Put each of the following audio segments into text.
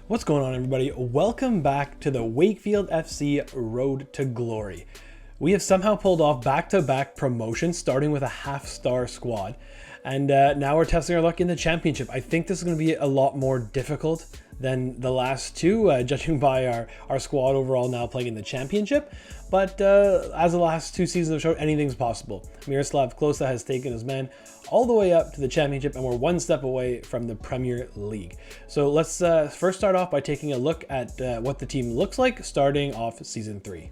What's going on, everybody? Welcome back to the Wakefield FC Road to Glory. We have somehow pulled off back-to-back promotions, starting with a half-star squad. And now we're testing our luck in the championship. I think this is going to be a lot more difficult than the last two, judging by our squad overall now playing in the championship. But as the last two seasons have shown, anything's possible. Miroslav Klose has taken his men all the way up to the championship, and we're one step away from the Premier League. So let's first start off by taking a look at what the team looks like, starting off Season 3.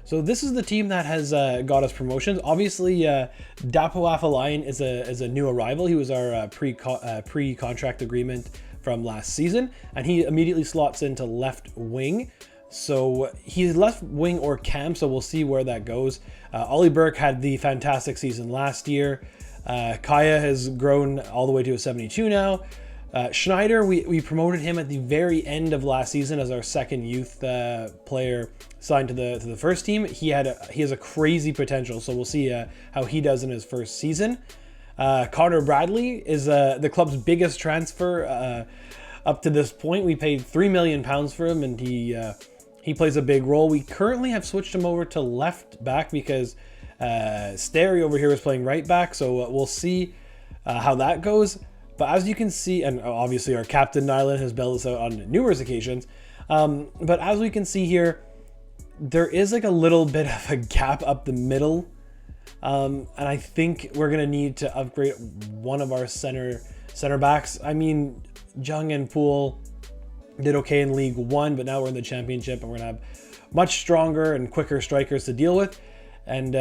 So this is the team that has got us promotions. Obviously, Dapo Afolayan is a new arrival. He was our pre-contract agreement from last season, and he immediately slots into left wing. So he's left wing or cam, so we'll see where that goes. Ollie Burke had the fantastic season last year. Kaya has grown all the way to a 72 now. Schneider, we promoted him at the very end of last season as our second youth player signed to the first team. He has a crazy potential, so we'll see how he does in his first season. Connor Bradley is the club's biggest transfer up to this point. We paid £3 million for him, and he plays a big role. We currently have switched him over to left back because Sterry over here is playing right back, so we'll see how that goes. But as you can see, and obviously our captain Nyland has bailed us out on numerous occasions, but as we can see here, there is like a little bit of a gap up the middle, and I think we're gonna need to upgrade one of our center backs. I mean, Jung and Poole did okay in League One, but now we're in the championship and we're gonna have much stronger and quicker strikers to deal with. And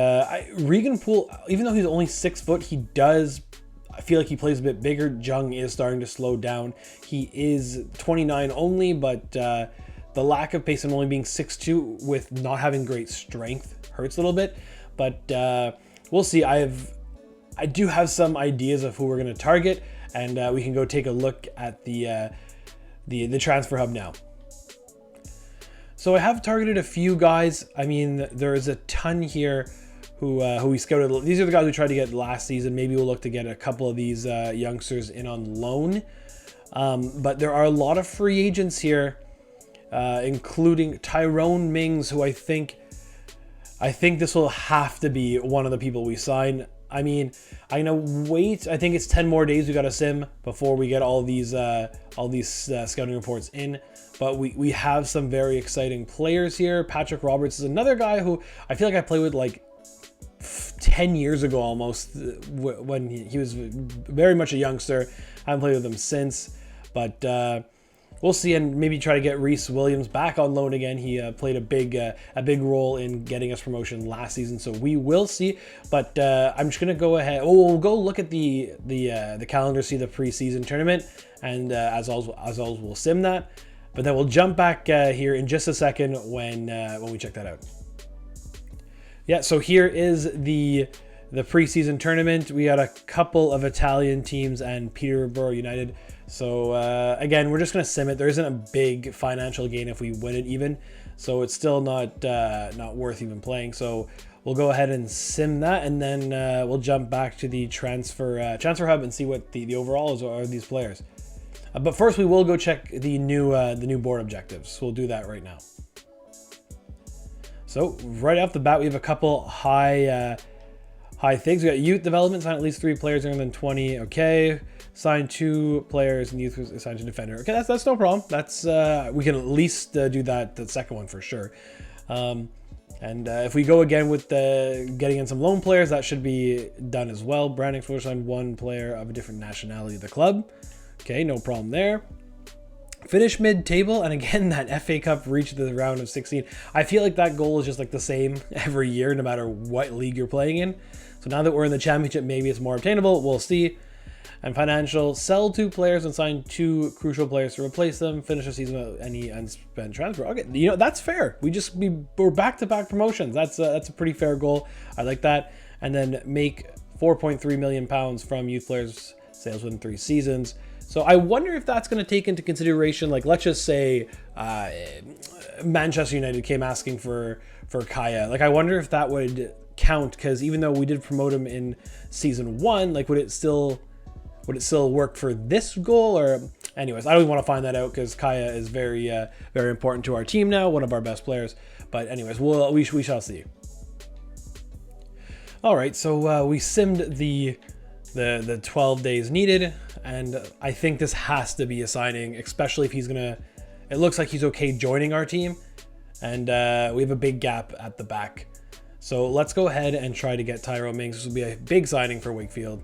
Regan Poole, even though he's only 6 foot, I feel like he plays a bit bigger. Jung is starting to slow down. He is 29 only, but the lack of pace and only being 6'2" with not having great strength hurts a little bit. But we'll see. I do have some ideas of who we're going to target, and we can go take a look at the transfer hub now. So I have targeted a few guys. I mean, there is a ton here who we scouted. These are the guys we tried to get last season. Maybe we'll look to get a couple of these youngsters in on loan. But there are a lot of free agents here, including Tyrone Mings, who I think this will have to be one of the people we sign. I mean, I'm gonna wait. I think it's 10 more days we got to sim before we get all these scouting reports in. But we have some very exciting players here. Patrick Roberts is another guy who I feel like I played with like 10 years ago almost, when he was very much a youngster. I haven't played with him since, but we'll see, and maybe try to get Reese Williams back on loan again. He played a big role in getting us promotion last season, so we will see. But I'm just gonna go ahead. We'll go look at the calendar, see the preseason tournament, and as always we'll sim that. But then we'll jump back here in just a second when we check that out. Yeah, so here is the preseason tournament. We got a couple of Italian teams and Peterborough United. So again, we're just gonna sim it. There isn't a big financial gain if we win it even, so it's still not worth even playing. So we'll go ahead and sim that, and then we'll jump back to the transfer hub and see what the overall is of these players. But first, we will go check the new board objectives. So we'll do that right now. So right off the bat, we have a couple high things. We got youth development, sign at least 3 players younger than 20. Okay, sign 2 players and youth assigned to defender. Okay, that's no problem. That's we can at least do that, the second one for sure. And if we go again with getting in some loan players, that should be done as well. Branding for signed 1 player of a different nationality of the club. Okay, no problem there. Finish mid-table, and again, that FA Cup reached the round of 16. I feel like that goal is just like the same every year, no matter what league you're playing in. So now that we're in the championship, maybe it's more obtainable. We'll see. And financial, sell 2 players and sign 2 crucial players to replace them. Finish the season without any unspent transfer. Okay, that's fair. We're back-to-back promotions. That's a pretty fair goal. I like that. And then make £4.3 million from youth players sales within 3 seasons. So I wonder if that's going to take into consideration, like, let's just say Manchester United came asking for Kaya. Like, I wonder if that would count, because even though we did promote him in season 1, like, would it still would it still work for this goal? Or anyways, I don't even want to find that out because Kaya is very very important to our team now, one of our best players. But anyways, we shall see. All right, so we simmed the 12 days needed, and I think this has to be a signing, especially if he's gonna. It looks like he's okay joining our team, and we have a big gap at the back. So let's go ahead and try to get Tyrone Mings. This will be a big signing for Wakefield.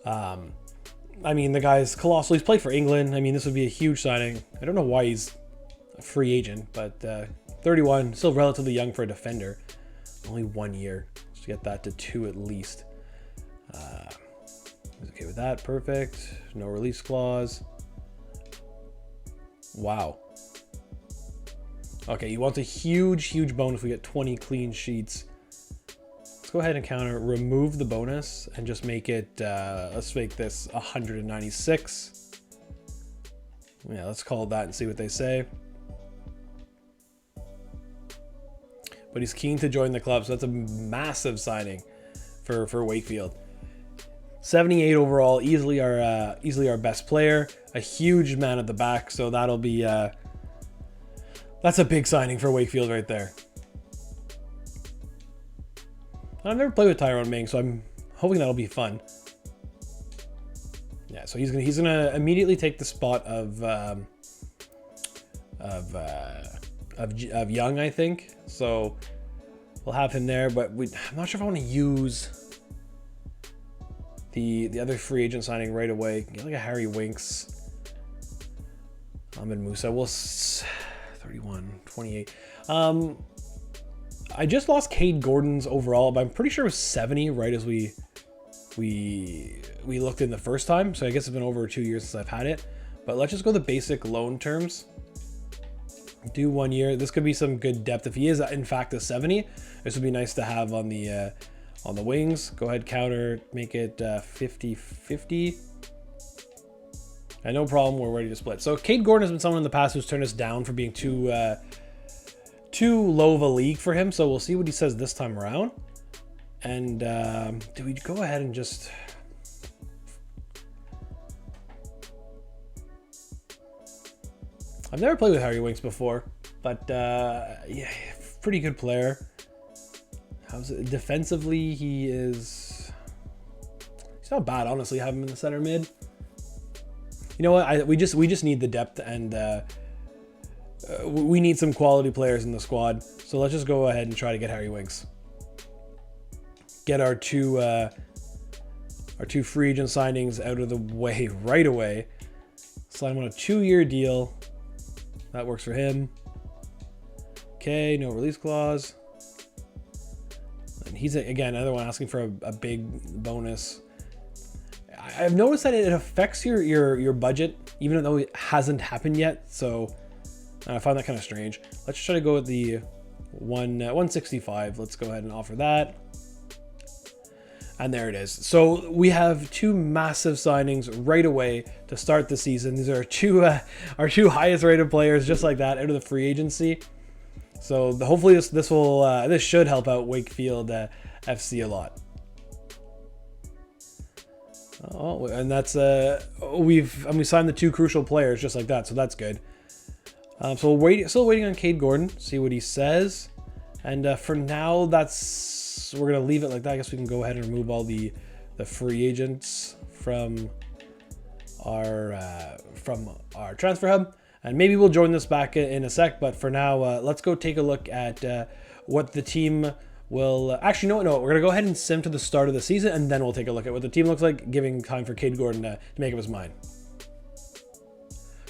I mean, the guy's colossal. He's played for England. I mean, this would be a huge signing. I don't know why he's a free agent, but 31, still relatively young for a defender. Only 1 year. Let's get that to 2 at least. Okay with that. Perfect. No release clause. Wow. Okay, he wants a huge bonus. We get 20 clean sheets. Let's go ahead and counter, remove the bonus, and just make it, let's make this 196. Yeah, let's call it that and see what they say. But he's keen to join the club, so that's a massive signing for Wakefield. 78 overall, easily our best player. A huge man at the back, so that'll be that's a big signing for Wakefield right there. I've never played with Tyrone Mings, so I'm hoping that'll be fun. Yeah, so he's gonna immediately take the spot of Young, I think. So we'll have him there, but I'm not sure if I want to use the other free agent signing right away. Get like a Harry Winks. Ahmed Musa. We'll 31, 28. I just lost Cade Gordon's overall, but I'm pretty sure it was 70 right as we looked in the first time. So I guess it's been over 2 years since I've had it. But let's just go the basic loan terms. Do 1 year. This could be some good depth. If he is in fact a 70, this would be nice to have on the wings. Go ahead, counter, make it 50-50. And no problem, we're ready to split. So Cade Gordon has been someone in the past who's turned us down for being too low of a league for him. So we'll see what he says this time around. And do we go ahead and just... I've never played with Harry Winks before, but yeah, pretty good player. How's it? Defensively, he's not bad, honestly. Have him in the center mid. You know what? We just need the depth, and we need some quality players in the squad. So let's just go ahead and try to get Harry Winks. Get our two free agent signings out of the way right away. Sign him on a 2-year deal. That works for him. Okay, no release clause. And he's, again, another one asking for a big bonus. I've noticed that it affects your budget, even though it hasn't happened yet. So I find that kind of strange. Let's try to go with the 165. Let's go ahead and offer that. And there it is. So we have 2 massive signings right away to start the season. These are our two highest rated players, just like that, out of the free agency. So hopefully this should help out Wakefield FC a lot. Oh, and that's we signed the 2 crucial players just like that, so that's good. So still waiting on Cade Gordon, see what he says, and for now we're gonna leave it like that. I guess we can go ahead and remove all the free agents from our transfer hub, and maybe we'll join this back in a sec. But for now, let's go take a look at what the team will actually. No, we're gonna go ahead and sim to the start of the season, and then we'll take a look at what the team looks like, giving time for Cade Gordon to make up his mind.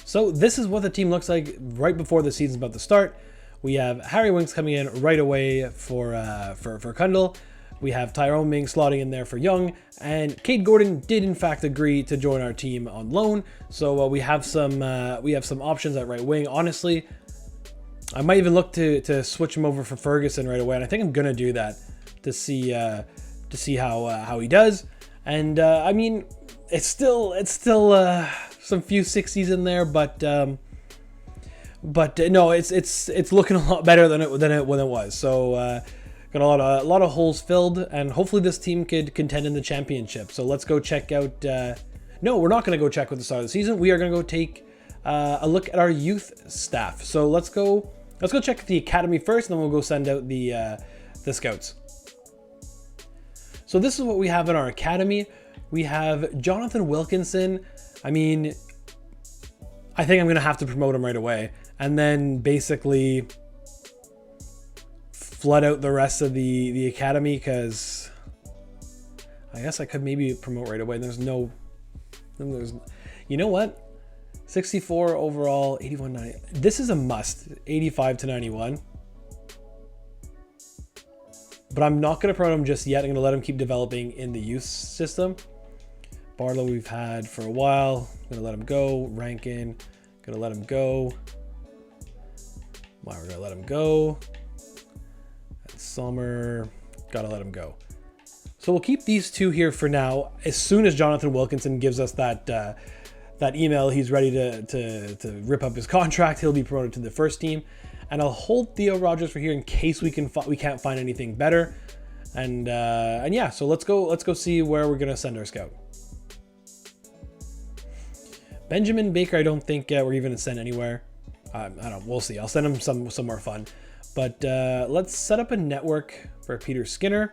So this is what the team looks like right before the season's about to start. We have Harry Winks coming in right away for Kundal. We have Tyrone Mings slotting in there for Young, and Cade Gordon did in fact agree to join our team on loan. So we have some options at right wing. Honestly, I might even look to switch him over for Ferguson right away, and I think I'm gonna do that to see how he does. And I mean, it's still some few 60s in there, but no, it's looking a lot better than it was. So got a lot of holes filled, and hopefully this team could contend in the championship. So let's go check out. no, we're not going to go check with the start of the season. We are going to go take a look at our youth staff. So let's go check the academy first, and then we'll go send out the scouts. So this is what we have in our academy. We have Jonathan Wilkinson. I mean, I think I'm going to have to promote him right away, and then basically flood out the rest of the academy, because I guess I could maybe promote right away. You know what? 64 overall, 81, 90. This is a must, 85 to 91. But I'm not going to promote him just yet. I'm going to let him keep developing in the youth system. Barlow we've had for a while. I'm going to let him go. Rankin, going to let him go. We're going to let him go. And Sommer, got to let him go. So we'll keep these two here for now. As soon as Jonathan Wilkinson gives us that email, he's ready to rip up his contract. He'll be promoted to the first team. And I'll hold Theo Rogers for here in case we can't find anything better. And yeah, so let's go see where we're gonna send our scout. Benjamin Baker, I don't think we're even gonna send anywhere. I don't. We'll see. I'll send him some more fun. But let's set up a network for Peter Skinner,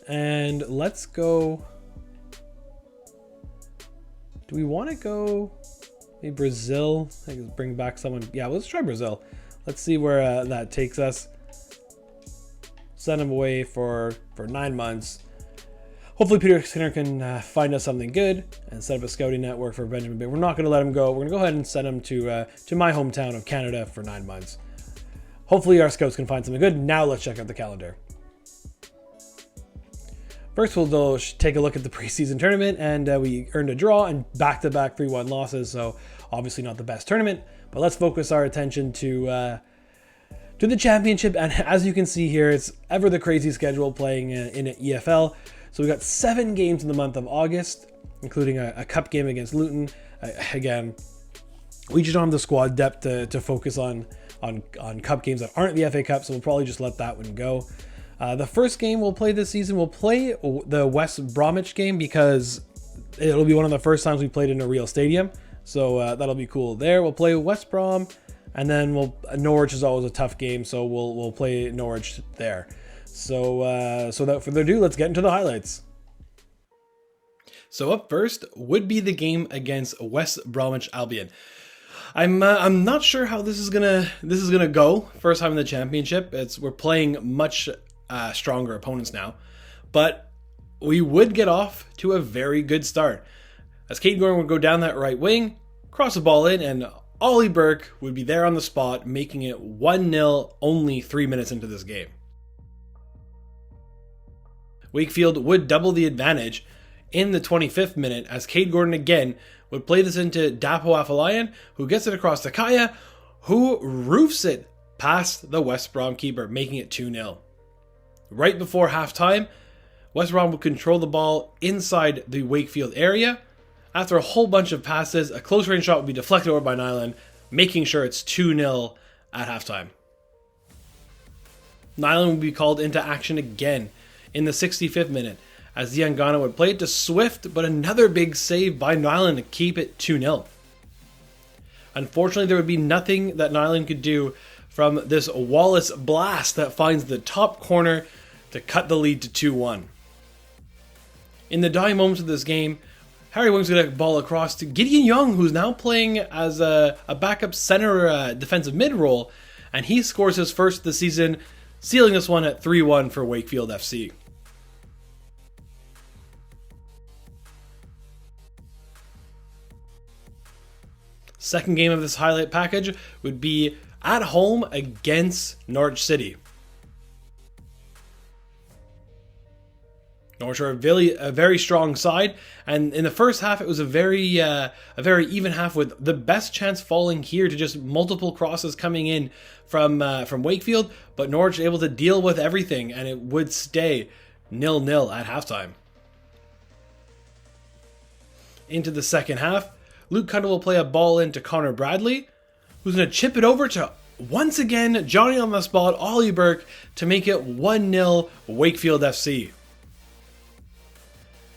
and let's go. Do we want to go? Maybe Brazil. I can bring back someone. Yeah, let's try Brazil. Let's see where that takes us. Send him away for 9 months. Hopefully Peter Skinner can find us something good and set up a scouting network for Benjamin Baker. We're not going to let him go. We're going to go ahead and send him to my hometown of Canada for 9 months. Hopefully our scouts can find something good. Now let's check out the calendar. First, we'll take a look at the preseason tournament, and we earned a draw and back-to-back 3-1 losses, so obviously not the best tournament, but let's focus our attention to the championship. And as you can see here, it's ever the crazy schedule playing in an EFL. So we got 7 games in the month of August, including a cup game against Luton. Again, we just don't have the squad depth to focus on cup games that aren't the FA Cup, so we'll probably just let that one go. The first game we'll play this season, we'll play the West Bromwich game because it'll be one of the first times we played in a real stadium. So that'll be cool there. We'll play West Brom, and then Norwich is always a tough game, so we'll play Norwich there. So without further ado, let's get into the highlights. So up first would be the game against West Bromwich Albion. I'm not sure how this is gonna go. First time in the championship. We're playing much stronger opponents now, but we would get off to a very good start, as Kate Gordon would go down that right wing, cross the ball in, and Ollie Burke would be there on the spot, making it 1-0 only 3 minutes into this game. Wakefield would double the advantage in the 25th minute, as Kate Gordon again would play this into Dapo Afolayan, who gets it across to Kaya, who roofs it past the West Brom keeper, making it 2-0. Right before halftime, West Brom would control the ball inside the Wakefield area. After a whole bunch of passes, a close range shot would be deflected over by Nyland, making sure it's 2-0 at halftime. Nyland would be called into action again in the 65th minute, as Diangana would play it to Swift, but another big save by Nyland to keep it 2-0. Unfortunately, there would be nothing that Nyland could do from this Wallace blast that finds the top corner to cut the lead to 2-1. In the dying moments of this game, Harry Wing's going to ball across to Gideon Young, who's now playing as a backup center defensive mid role, and he scores his first of the season, sealing this one at 3-1 for Wakefield FC. Second game of this highlight package would be at home against Norwich City. Norwich are a very strong side, and in the first half it was a very even half, with the best chance falling here to just multiple crosses coming in from Wakefield, but Norwich able to deal with everything, and it would stay 0-0 at halftime. Into the second half, Luke Cundall will play a ball into Connor Bradley, who's going to chip it over to, once again, Johnny on the spot, Ollie Burke, to make it 1-0 Wakefield FC.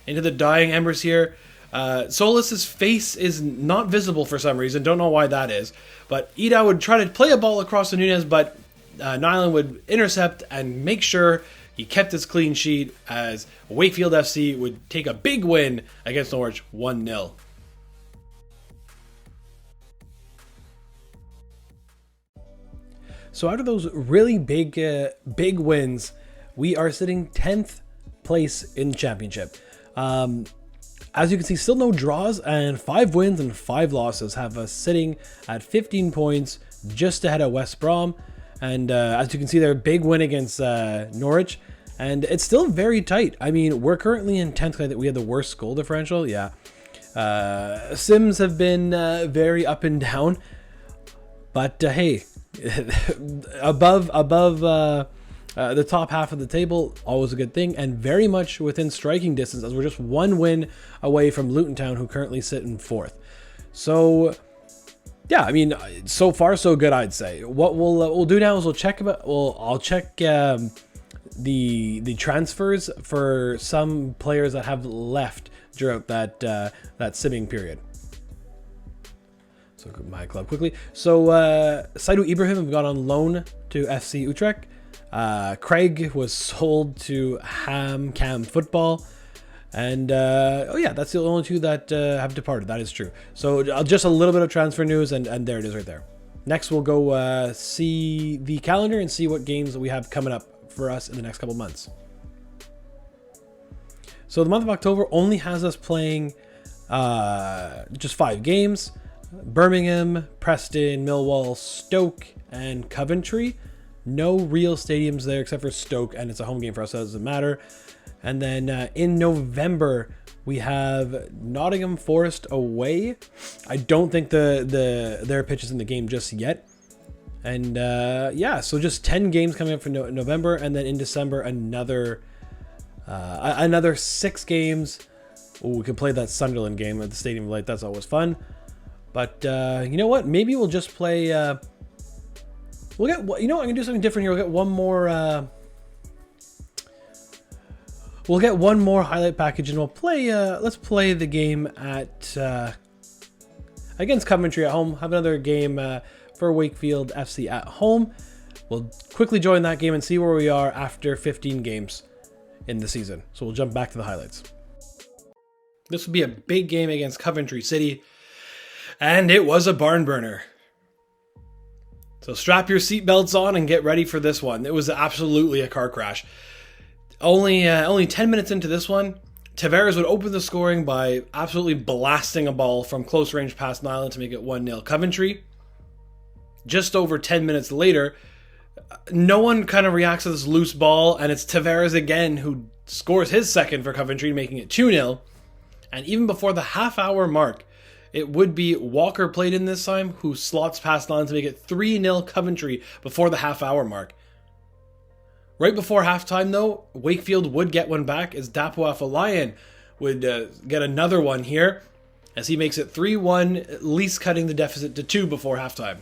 Into the dying embers here, Solis's face is not visible for some reason. Don't know why that is. But Ida would try to play a ball across to Nunez, but Nyland would intercept and make sure he kept his clean sheet as Wakefield FC would take a big win against Norwich 1-0. So after those really big wins, we are sitting 10th place in the championship. As you can see, still no draws, and 5 wins and 5 losses have us sitting at 15 points, just ahead of West Brom. And as you can see there, big win against Norwich, and it's still very tight. I mean, we're currently in 10th. I think we had the worst goal differential. Yeah, Sims have been very up and down, but hey, above the top half of the table, always a good thing, and very much within striking distance, as we're just 1 win away from Luton Town, who currently sit in 4th. So yeah, I mean, so far so good, I'd say. What we'll do now is I'll check the transfers for some players that have left throughout that simming period. So my club quickly. So Saidu Ibrahim have gone on loan to FC Utrecht. Craig was sold to Cam Football. And oh yeah, that's the only 2 that have departed. That is true. So just a little bit of transfer news, and there it is right there. Next, we'll go see the calendar and see what games we have coming up for us in the next couple months. So the month of October only has us playing just 5 games. Birmingham, Preston, Millwall, Stoke, and Coventry. No real stadiums there except for Stoke, and it's a home game for us, so it doesn't matter. And then in November, we have Nottingham Forest away. I don't think their pitch is in the game just yet. And yeah, so just 10 games coming up for November, and then in December another 6 games. Ooh, we can play that Sunderland game at the Stadium of Light. That's always fun. But you know what? Maybe we'll just play. We'll get. You know what? I'm gonna do something different here. We'll get one more. We'll get one more highlight package, and we'll play. Let's play the game at against Coventry at home. Have another game for Wakefield FC at home. We'll quickly join that game and see where we are after 15 games in the season. So we'll jump back to the highlights. This will be a big game against Coventry City, and it was a barn burner. So strap your seatbelts on and get ready for this one. It was absolutely a car crash. Only 10 minutes into this one, Tavares would open the scoring by absolutely blasting a ball from close range past Nyland to make it 1-0 Coventry. Just over 10 minutes later, no one kind of reacts to this loose ball, and it's Tavares again who scores his second for Coventry, making it 2-0. And even before the half-hour mark, it would be Walker played in this time, who slots past Nyland to make it 3-0 Coventry before the half-hour Right before halftime, though, Wakefield would get one back as Dapo Afolayan would get another one here as he makes it 3-1, at least cutting the deficit to 2 before halftime.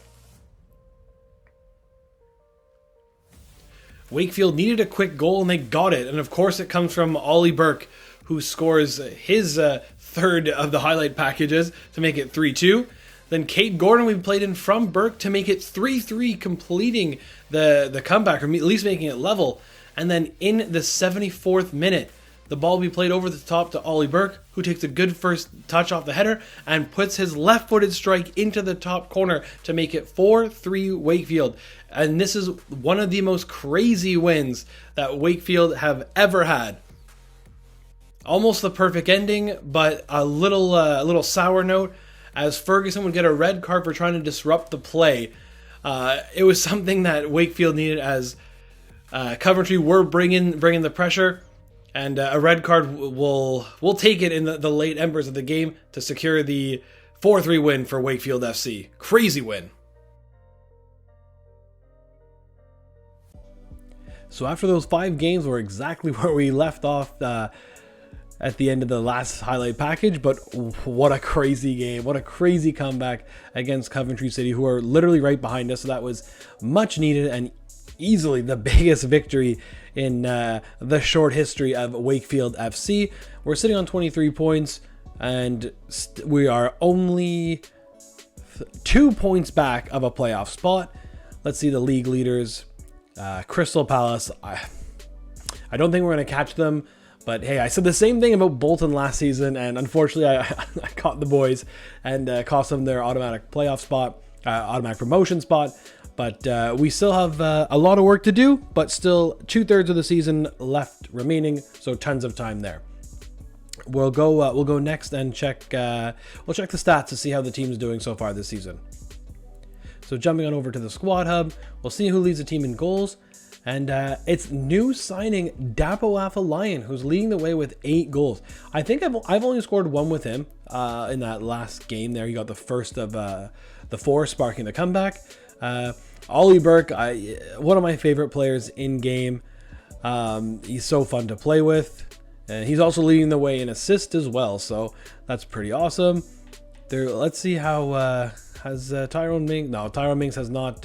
Wakefield needed a quick goal and they got it, and of course it comes from Ollie Burke, who scores his third of the highlight packages to make it 3-2. Then Kate Gordon we played in from Burke to make it 3-3, completing the comeback, or at least making it level. And then in the 74th minute, the ball will be played over the top to Ollie Burke, who takes a good first touch off the header and puts his left-footed strike into the top corner to make it 4-3 Wakefield. And this is one of the most crazy wins that Wakefield have ever had. Almost the perfect ending, but a little sour note, as Ferguson would get a red card for trying to disrupt the play. It was something that Wakefield needed, as Coventry were bringing the pressure, and a red card will take it in the late embers of the game to secure the 4-3 win for Wakefield FC. Crazy win. So after those 5 games, we're exactly where we left off at the end of the last highlight package, but what a crazy game. What a crazy comeback against Coventry City, who are literally right behind us. So that was much needed and easily the biggest victory in the short history of Wakefield FC. We're sitting on 23 points. and we are only 2 points back of a playoff spot. Let's see the league leaders. Crystal Palace. I don't think we're going to catch them, but hey, I said the same thing about Bolton last season, and unfortunately I caught the boys and cost them their automatic playoff spot, automatic promotion spot. But we still have a lot of work to do, but still 2/3 of the season left remaining, so tons of time there. We'll go next and check the stats to see how the team's doing so far this season. So jumping on over to the squad hub, we'll see who leads the team in goals. And it's new signing Dapo Alpha Lion, who's leading the way with 8 goals. I think I've only scored 1 with him in that last game there. He got the first of the 4, sparking the comeback. Ollie Burke, one of my favorite players in game. He's so fun to play with. And he's also leading the way in assists as well, so that's pretty awesome. Let's see how has Tyrone Mings. No, Tyrone Mings has not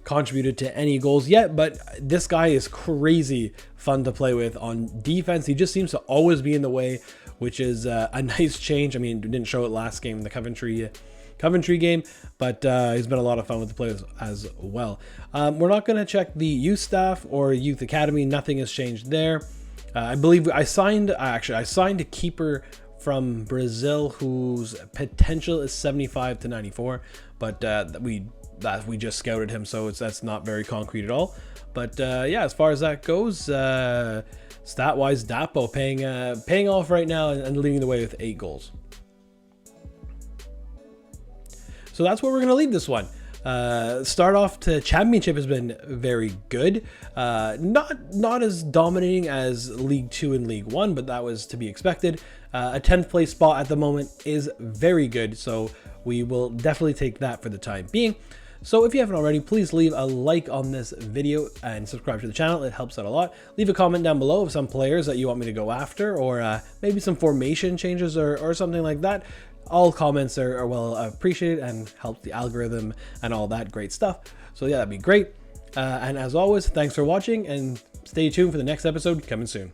contributed to any goals yet, but this guy is crazy fun to play with on defense. He just seems to always be in the way, which is a nice change. I mean, didn't show it last game in the Coventry game, but he's been a lot of fun with the players as well. We're not going to check the youth staff or youth academy. Nothing has changed there. I believe I signed a keeper from Brazil whose potential is 75 to 94, but we just scouted him, so that's not very concrete at all. But yeah, as far as that goes, stat-wise, Dapo paying off right now and leading the way with 8 goals. So that's where we're going to leave this one. Start off to championship has been very good. Not as dominating as League 2 and League 1, but that was to be expected. A 10th place spot at the moment is very good, so we will definitely take that for the time being. So if you haven't already, please leave a like on this video and subscribe to the channel. It helps out a lot. Leave a comment down below of some players that you want me to go after, or maybe some formation changes or something like that. All comments are well appreciated and help the algorithm and all that great stuff. So yeah, that'd be great. And as always, thanks for watching and stay tuned for the next episode coming soon.